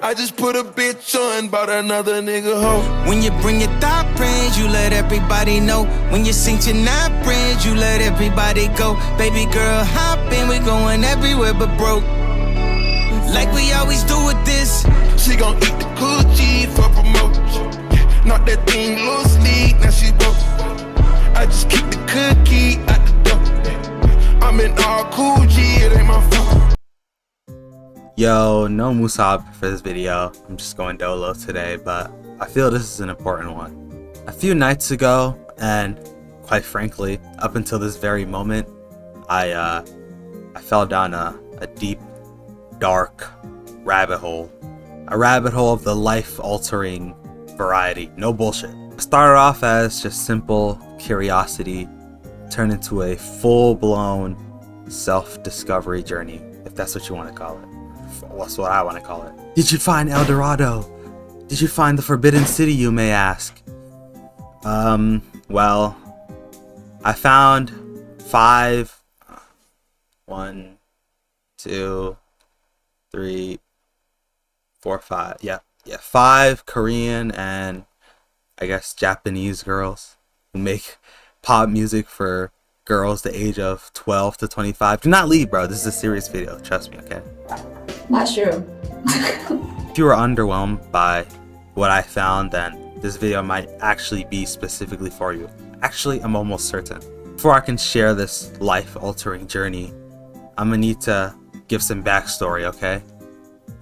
I just put a bitch on, bought another nigga hoe. When you bring your thought range, you let everybody know. When you sink your night range, you let everybody go. Baby girl, hop in, we going everywhere but broke. Like we always do with this. She gon' eat the coochie for promotion. Knock that thing loosely, now she broke. I just keep the cookie at the door. I'm in all cool G, it ain't my fault. Yo, no Musab for this video. I'm just going dolo today, but I feel this is an important one. A few nights ago, and quite frankly, up until this very moment, I fell down a deep, dark rabbit hole. A rabbit hole of the life-altering variety. No bullshit. It started off as just simple curiosity, turned into a full-blown self-discovery journey, if that's what you want to call it. That's what I want to call it. Did you find El Dorado? Did you find the Forbidden City, you may ask? Well, I found 5 Korean and I guess Japanese girls who make pop music for girls the age of 12 to 25. Do not leave, bro. This is a serious video. Trust me, okay? Mushroom. If you were underwhelmed by what I found, then this video might actually be specifically for you. Actually, I'm almost certain. Before I can share this life-altering journey, I'm gonna need to give some backstory, okay?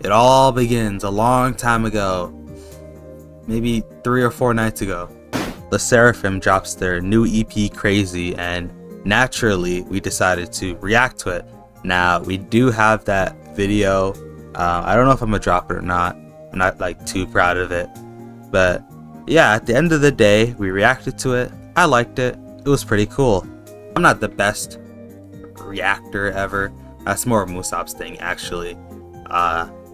It all begins a long time ago, maybe 3 or 4 nights ago. Lesserafim drops their new EP Crazy, and naturally we decided to react to it. Now we do have that video. I don't know if I'm gonna drop it or not. I'm not like too proud of it, but yeah, at the end of the day we reacted to it. I liked it. It was pretty cool. I'm not the best reactor ever. That's more of Musab's thing actually.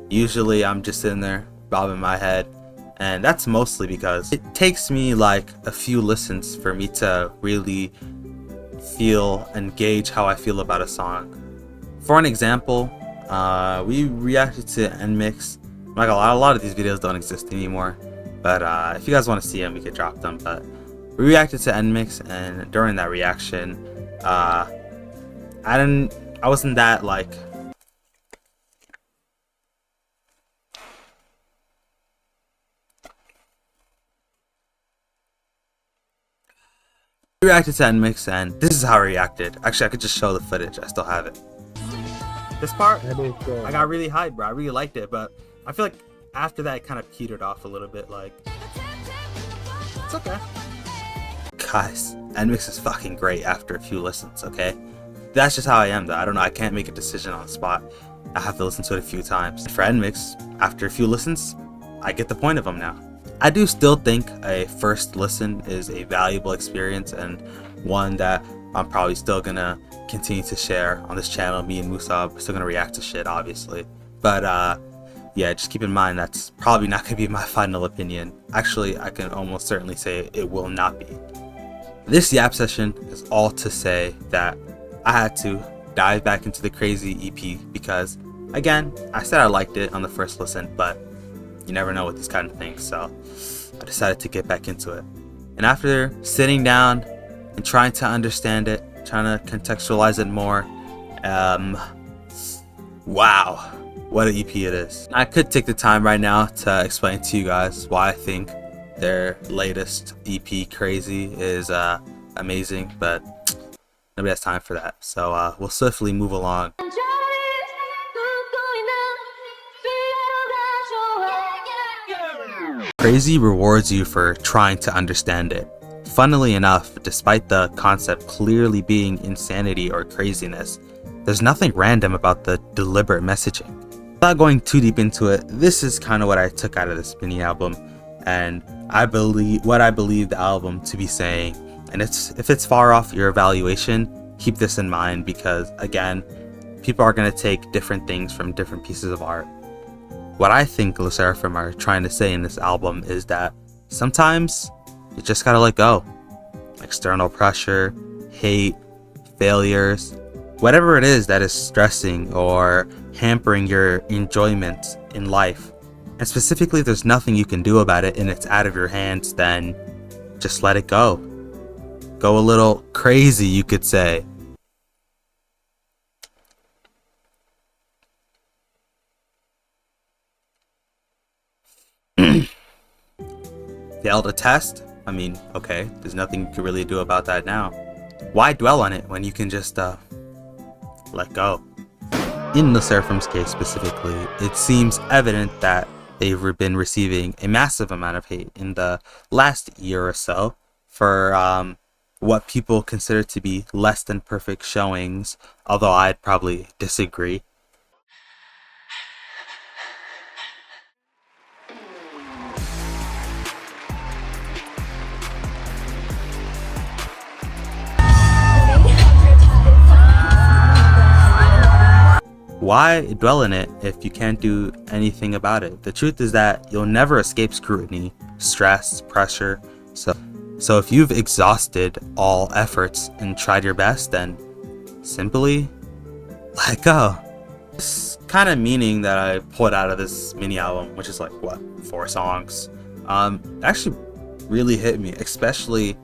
Usually I'm just sitting there bobbing my head, and that's mostly because it takes me like a few listens for me to really feel and gauge how I feel about a song. For an example, we reacted to NMix. Like a lot of these videos don't exist anymore, but if you guys want to see them, we could drop them. But we reacted to NMix, and during that reaction, I wasn't that like. We reacted to NMix, and this is how I reacted. Actually, I could just show the footage. I still have it. This part, I got really hyped, bro. I really liked it, but I feel like after that, it kind of petered off a little bit. Like, it's okay. Guys, NMix is fucking great after a few listens, okay? That's just how I am, though. I don't know. I can't make a decision on the spot. I have to listen to it a few times. For NMix, after a few listens, I get the point of them now. I do still think a first listen is a valuable experience, and one that I'm probably still gonna continue to share on this channel. Me and Musab are still gonna react to shit, obviously. But yeah, just keep in mind that's probably not gonna be my final opinion. Actually, I can almost certainly say it will not be. This Yap session is all to say that I had to dive back into the Crazy EP because, again, I said I liked it on the first listen, but you never know with these kind of things, so I decided to get back into it. And after sitting down and trying to understand it, trying to contextualize it more, wow, what an EP it is. I could take the time right now to explain to you guys why I think their latest EP, Crazy, is amazing, but nobody has time for that, so we'll swiftly move along. Crazy rewards you for trying to understand it. Funnily enough, despite the concept clearly being insanity or craziness, there's nothing random about the deliberate messaging. Without going too deep into it, this is kind of what I took out of this mini album, and I believe the album to be saying. And if it's far off your evaluation, keep this in mind because, again, people are going to take different things from different pieces of art. What I think Lesserafim are trying to say in this album is that sometimes you just gotta let go. External pressure, hate, failures, whatever it is that is stressing or hampering your enjoyment in life, And specifically, there's nothing you can do about it and it's out of your hands, then just let it go. Go a little crazy, you could say. Failed a test? I mean, okay, there's nothing you can really do about that now. Why dwell on it when you can just let go? In the Sserafim's case specifically, it seems evident that they've been receiving a massive amount of hate in the last year or so for what people consider to be less than perfect showings, although I'd probably disagree. Why dwell in it if you can't do anything about it? The truth is that you'll never escape scrutiny, stress, pressure. So if you've exhausted all efforts and tried your best, then simply let go. This kind of meaning that I pulled out of this mini album, which is like, what, 4 songs, actually really hit me, especially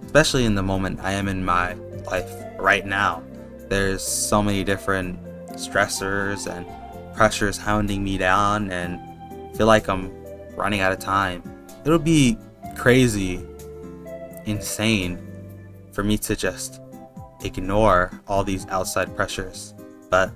in the moment I am in my life right now. There's so many different stressors and pressures hounding me down, and I feel like I'm running out of time. It'll be crazy, insane for me to just ignore all these outside pressures, but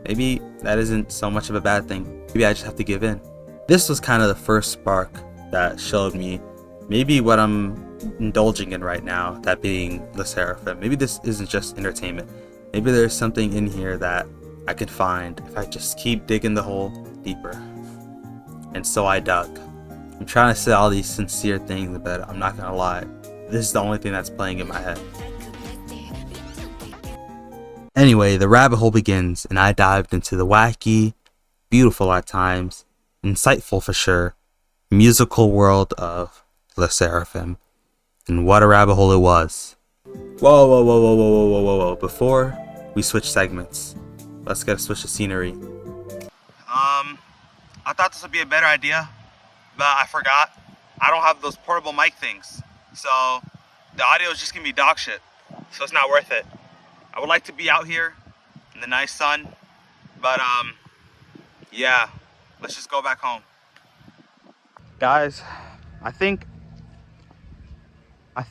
maybe that isn't so much of a bad thing. Maybe I just have to give in. This was kind of the first spark that showed me maybe what I'm indulging in right now, that being Lesserafim. Maybe this isn't just entertainment. Maybe there's something in here that I can find if I just keep digging the hole deeper. And so I dug. I'm trying to say all these sincere things, but I'm not gonna lie, this is the only thing that's playing in my head. Anyway, the rabbit hole begins, and I dived into the wacky, beautiful at times, insightful for sure, musical world of Lesserafim. And what a rabbit hole it was. Whoa. Before we switch segments, let's get a switch of scenery. I thought this would be a better idea, but I forgot. I don't have those portable mic things, so the audio is just gonna be dog shit, so it's not worth it. I would like to be out here in the nice sun, but yeah, let's just go back home. Guys, I think I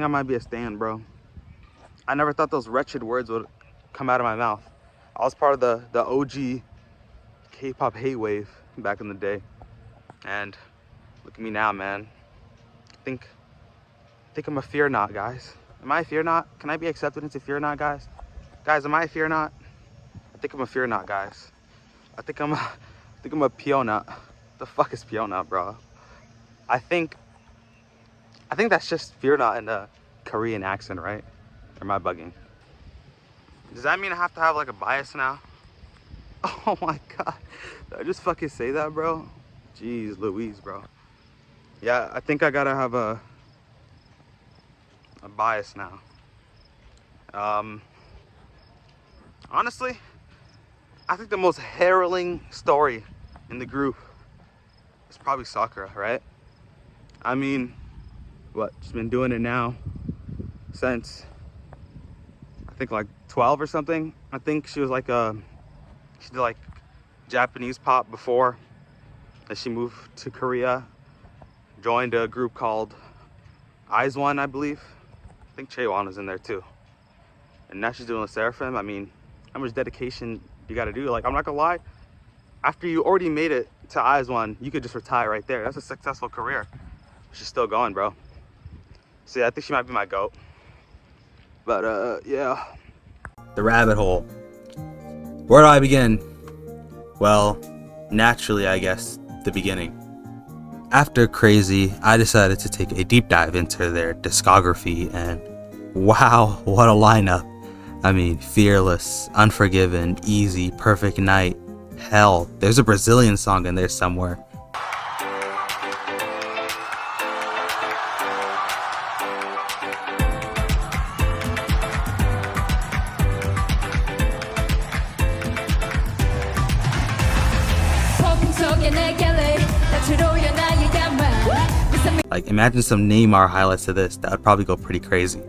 might be a stan, bro. I never thought those wretched words would come out of my mouth. I was part of the OG K-pop hate wave back in the day, and look at me now, man. I think I'm a fearnot, guys. Am I a fearnot? Can I be accepted into fearnot, guys? Guys, am I a fearnot? I think I'm a fearnot, guys. I think I'm a peonot. The fuck is peonot, bro? I think that's just fearnot in a Korean accent, right? Or am I bugging? Does that mean I have to have like a bias now? Oh my god. Did I just fucking say that, bro? Jeez Louise, bro. Yeah, I think I gotta have a bias now. Honestly, I think the most harrowing story in the group is probably Sakura, right? I mean, what, she's been doing it now since I think like 12 or something. I think she was like she did like Japanese pop before that. She moved to Korea, joined a group called IZ*ONE, I believe. I think Chaewon was in there too. And now she's doing Sserafim. I mean, how much dedication you gotta do? Like, I'm not gonna lie, after you already made it to IZ*ONE, you could just retire right there. That's a successful career. She's still going, bro. So yeah, I think she might be my GOAT. But yeah. The rabbit hole. Where do I begin? Well, naturally, I guess, the beginning. After Crazy, I decided to take a deep dive into their discography, and wow, what a lineup. I mean, Fearless, Unforgiven, Easy, Perfect Night. Hell, there's a Brazilian song in there somewhere. Like, imagine some Neymar highlights of this, that would probably go pretty crazy.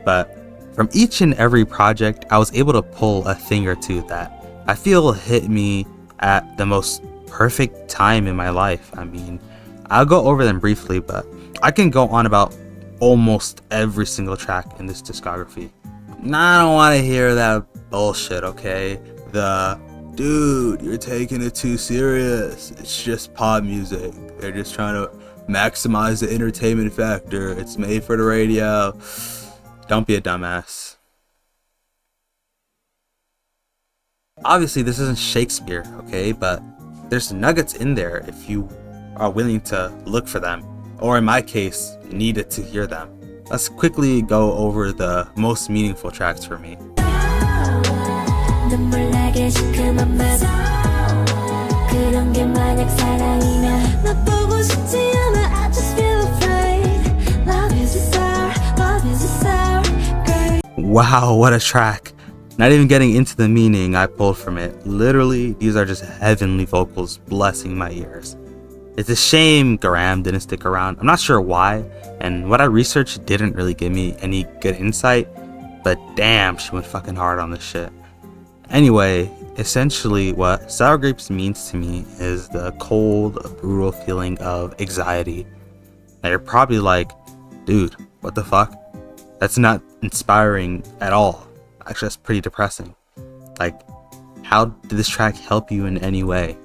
But from each and every project, I was able to pull a thing or two that I feel hit me at the most perfect time in my life. I mean, I'll go over them briefly, but I can go on about almost every single track in this discography. Nah, I don't want to hear that bullshit, okay? Dude, you're taking it too serious. It's just pop music. They're just trying to maximize the entertainment factor. It's made for the radio. Don't be a dumbass. Obviously, this isn't Shakespeare, okay? But there's nuggets in there if you are willing to look for them. Or in my case, needed to hear them. Let's quickly go over the most meaningful tracks for me. Wow, what a track. Not even getting into the meaning I pulled from it. Literally, these are just heavenly vocals blessing my ears. It's a shame Garam didn't stick around. I'm not sure why, and what I researched didn't really give me any good insight, but damn, she went fucking hard on this shit. Anyway, essentially what Sour Grapes means to me is the cold, brutal feeling of anxiety. Now you're probably like, dude, what the fuck? That's not inspiring at all. Actually, that's pretty depressing. Like, how did this track help you in any way?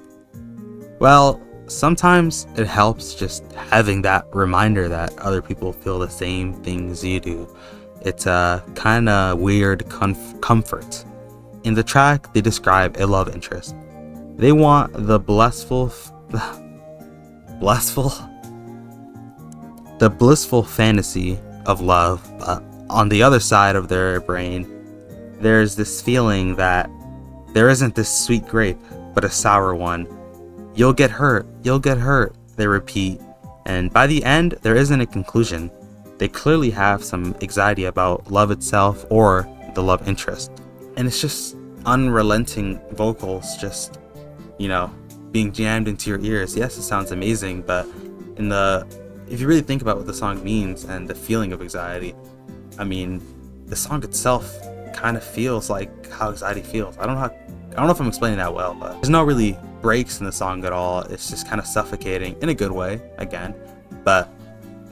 Well, sometimes it helps just having that reminder that other people feel the same things you do. It's a kind of weird comfort. In the track, they describe a love interest. They want the blissful fantasy of love, but on the other side of their brain, there's this feeling that there isn't this sweet grape, but a sour one. You'll get hurt, they repeat, and by the end, there isn't a conclusion. They clearly have some anxiety about love itself or the love interest. And it's just unrelenting vocals just, being jammed into your ears. Yes, it sounds amazing, but if you really think about what the song means and the feeling of anxiety, I mean, the song itself kind of feels like how anxiety feels. I don't know if I'm explaining that well, but there's no really breaks in the song at all. It's just kind of suffocating in a good way, again. But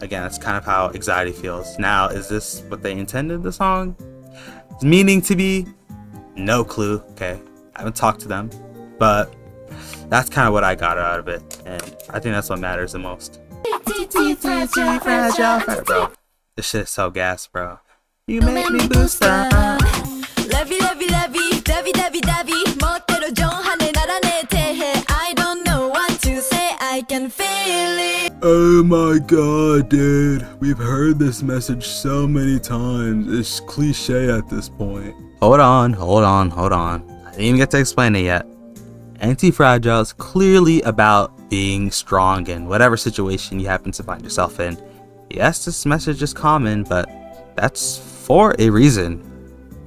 again, that's kind of how anxiety feels. Now, is this what they intended the song meaning to be? No clue. Okay, I haven't talked to them, but that's kind of what I got out of it, and I think that's what matters the most. Bro, this shit is so gas, bro. You make me boost up. I don't know what to say, I can feel it. Oh my god, dude. We've heard this message so many times. It's cliche at this point. Hold on. I didn't even get to explain it yet. AntiFragile is clearly about being strong in whatever situation you happen to find yourself in. Yes, this message is common, but that's for a reason.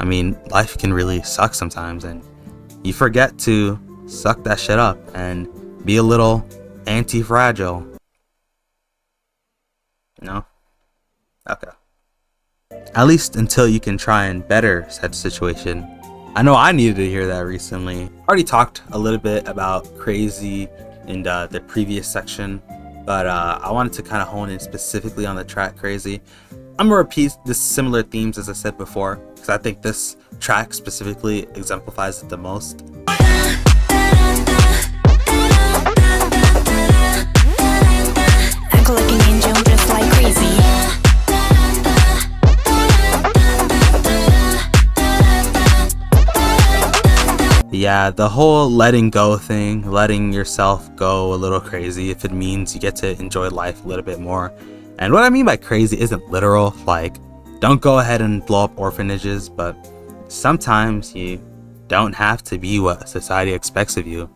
I mean, life can really suck sometimes, and you forget to suck that shit up and be a little anti-fragile. No? Okay. At least until you can try and better said situation. I know I needed to hear that recently. I already talked a little bit about Crazy in the previous section, but I wanted to kind of hone in specifically on the track Crazy. I'm gonna repeat the similar themes as I said before, because I think this track specifically exemplifies it the most. Act like an angel, just like crazy. Yeah, the whole letting go thing, letting yourself go a little crazy if it means you get to enjoy life a little bit more. And what I mean by crazy isn't literal, like don't go ahead and blow up orphanages, but sometimes you don't have to be what society expects of you.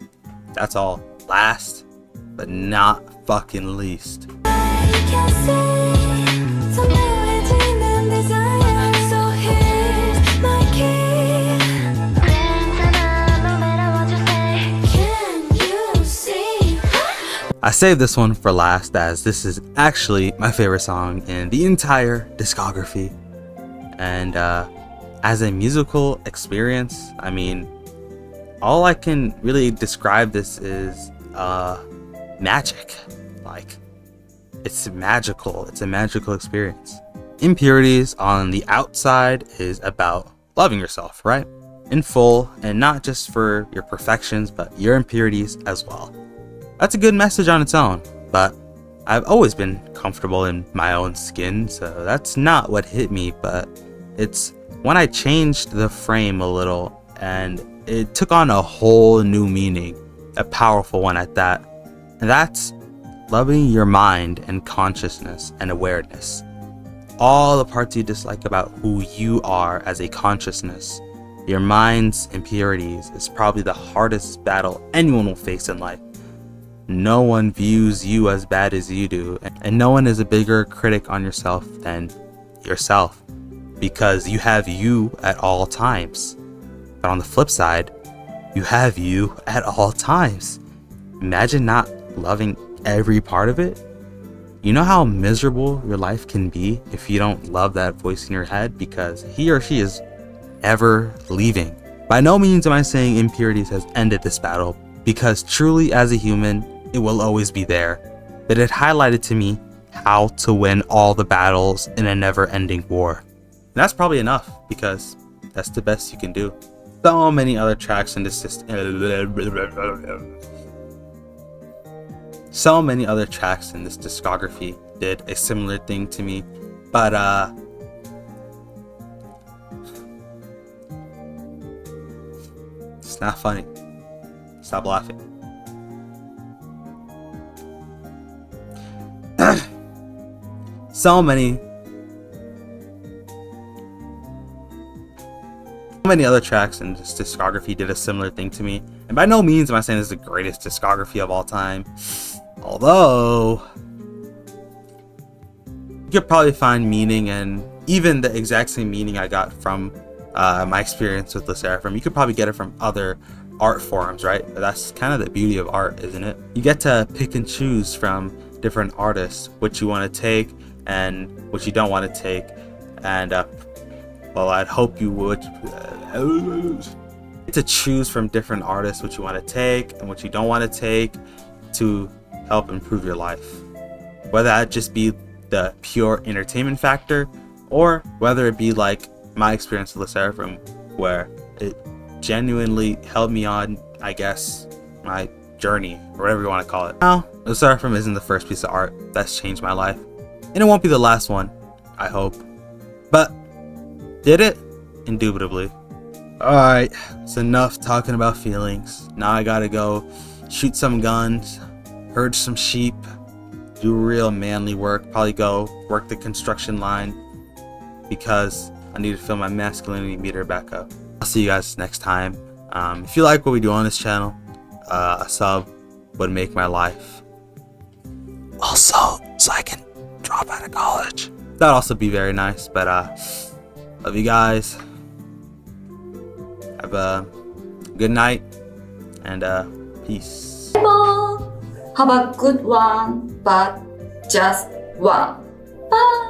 That's all. Last, but not fucking least. I saved this one for last as this is actually my favorite song in the entire discography. And as a musical experience, I mean, all I can really describe this is magic. Like, it's magical. It's a magical experience. Impurities on the outside is about loving yourself, right? In full, and not just for your perfections, but your impurities as well. That's a good message on its own, but I've always been comfortable in my own skin, so that's not what hit me, but it's when I changed the frame a little and it took on a whole new meaning, a powerful one at that. And that's loving your mind and consciousness and awareness. All the parts you dislike about who you are as a consciousness, your mind's impurities is probably the hardest battle anyone will face in life. No one views you as bad as you do, and no one is a bigger critic on yourself than yourself, because you have you at all times. But on the flip side, you have you at all times. Imagine not loving every part of it. You know how miserable your life can be if you don't love that voice in your head, because he or she is never leaving. By no means am I saying impurities has ended this battle, because truly as a human, it will always be there. But it highlighted to me how to win all the battles in a never-ending war. And that's probably enough, because that's the best you can do. So many other tracks in this discography did a similar thing to me, but it's not funny. Stop laughing. So many other tracks in this discography did a similar thing to me, and by no means am I saying this is the greatest discography of all time, although you could probably find meaning, and even the exact same meaning I got from my experience with Lesserafim, you could probably get it from other art forms, right? But that's kind of the beauty of art, isn't it? You get to pick and choose from different artists what you want to take and what you don't want to take, and well, I'd hope you would to choose from different artists what you want to take and what you don't want to take to help improve your life, whether that just be the pure entertainment factor, or whether it be like my experience with Lesserafim, where it genuinely helped me on, I guess, my journey, or whatever you want to call it. Now, Sserafim isn't the first piece of art that's changed my life, and it won't be the last one, I hope. But did it? Indubitably. Alright, it's enough talking about feelings. Now I gotta go shoot some guns, herd some sheep, do real manly work, probably go work the construction line, because I need to fill my masculinity meter back up. I'll see you guys next time. If you like what we do on this channel, a sub would make my life. Also, so I can drop out of college. That'd also be very nice, but love you guys. Have a good night, and peace. Have a good one, but just one. Bye.